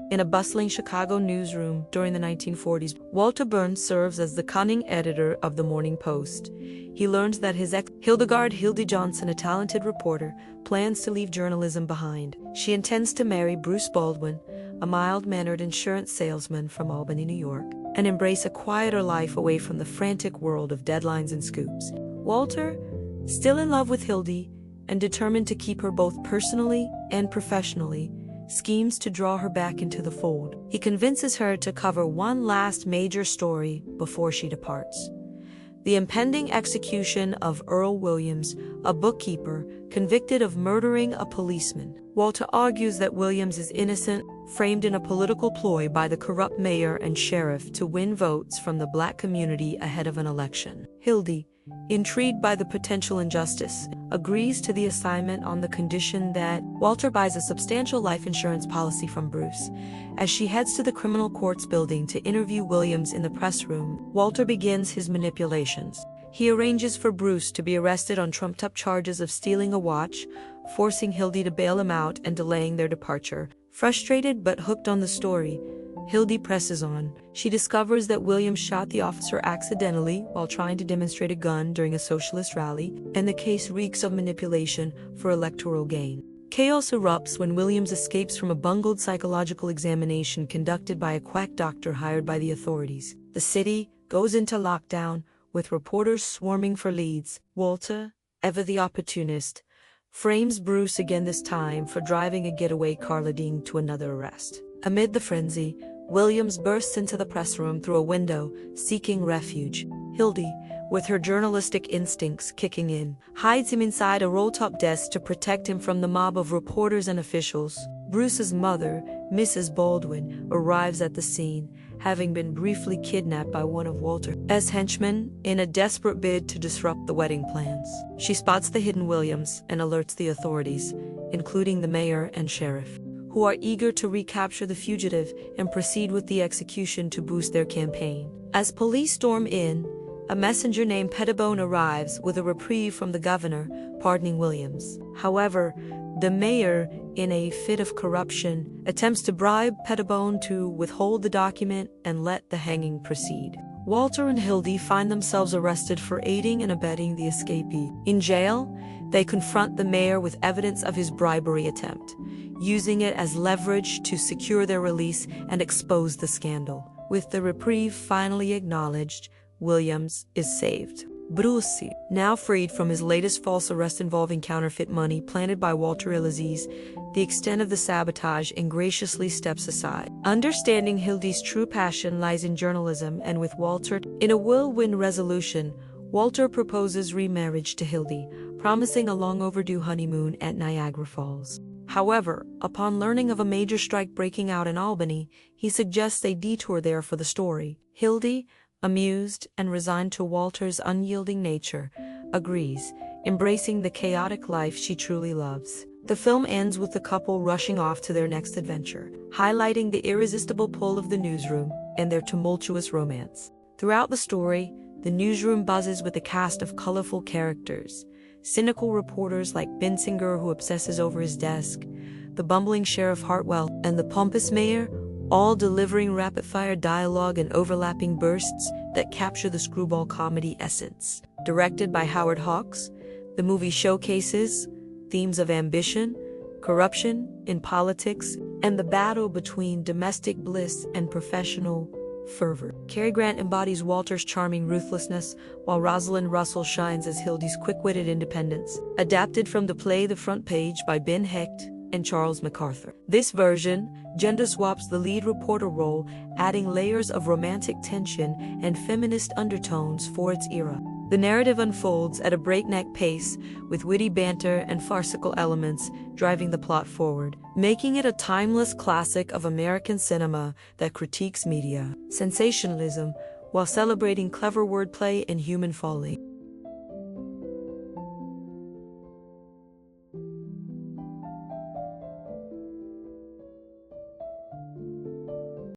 In a bustling Chicago newsroom during the 1940s, Walter Burns serves as the cunning editor of the Morning Post. He learns that his ex, Hildegard Hildy Johnson, a talented reporter, plans to leave journalism behind. She intends to marry Bruce Baldwin, a mild-mannered insurance salesman from Albany, New York, and embrace a quieter life away from the frantic world of deadlines and scoops. Walter, still in love with Hildy and determined to keep her both personally and professionally, schemes to draw her back into the fold. He convinces her to cover one last major story before she departs: the impending execution of Earl Williams, a bookkeeper convicted of murdering a policeman. Walter argues that Williams is innocent, framed in a political ploy by the corrupt mayor and sheriff to win votes from the black community ahead of an election. Hildy, intrigued by the potential injustice, agrees to the assignment on the condition that Walter buys a substantial life insurance policy from Bruce. As she heads to the criminal courts building to interview Williams in the press room, Walter begins his manipulations. He arranges for Bruce to be arrested on trumped-up charges of stealing a watch, forcing Hildy to bail him out and delaying their departure. Frustrated but hooked on the story, Hildy presses on. She discovers that Williams shot the officer accidentally while trying to demonstrate a gun during a socialist rally, and the case reeks of manipulation for electoral gain. Chaos erupts when Williams escapes from a bungled psychological examination conducted by a quack doctor hired by the authorities. The city goes into lockdown, with reporters swarming for leads. Walter, ever the opportunist, frames Bruce again, this time for driving a getaway car leading to another arrest. Amid the frenzy, Williams bursts into the press room through a window, seeking refuge. Hildy, with her journalistic instincts kicking in, hides him inside a roll-top desk to protect him from the mob of reporters and officials. Bruce's mother, Mrs. Baldwin, arrives at the scene, having been briefly kidnapped by one of Walter's henchmen in a desperate bid to disrupt the wedding plans. She spots the hidden Williams and alerts the authorities, including the mayor and sheriff, who are eager to recapture the fugitive and proceed with the execution to boost their campaign. As police storm in, a messenger named Pettibone arrives with a reprieve from the governor, pardoning Williams. However, the mayor, in a fit of corruption, attempts to bribe Pettibone to withhold the document and let the hanging proceed. Walter and Hildy find themselves arrested for aiding and abetting the escapee. In jail, they confront the mayor with evidence of his bribery attempt, using it as leverage to secure their release and expose the scandal. With the reprieve finally acknowledged, Williams is saved. Bruce, now freed from his latest false arrest involving counterfeit money planted by Walter Aziz, the extent of the sabotage, ingraciously steps aside. Understanding Hildy's true passion lies in journalism, and with Walter in a whirlwind resolution, Walter proposes remarriage to Hildy, promising a long overdue honeymoon at Niagara Falls. However, upon learning of a major strike breaking out in Albany, he suggests a detour there for the story. Hildy, amused and resigned to Walter's unyielding nature, agrees, embracing the chaotic life she truly loves. The film ends with the couple rushing off to their next adventure, highlighting the irresistible pull of the newsroom and their tumultuous romance. Throughout the story, the newsroom buzzes with a cast of colorful characters: cynical reporters like Bensinger, who obsesses over his desk, the bumbling Sheriff Hartwell, and the pompous mayor, all delivering rapid-fire dialogue and overlapping bursts that capture the screwball comedy essence. Directed by Howard Hawks, the movie showcases themes of ambition, corruption in politics, and the battle between domestic bliss and professional fervor. Cary Grant embodies Walter's charming ruthlessness, while Rosalind Russell shines as Hildy's quick-witted independence. Adapted from the play The Front Page by Ben Hecht and Charles MacArthur. This version gender swaps the lead reporter role, adding layers of romantic tension and feminist undertones for its era. The narrative unfolds at a breakneck pace, with witty banter and farcical elements driving the plot forward, making it a timeless classic of American cinema that critiques media sensationalism while celebrating clever wordplay and human folly.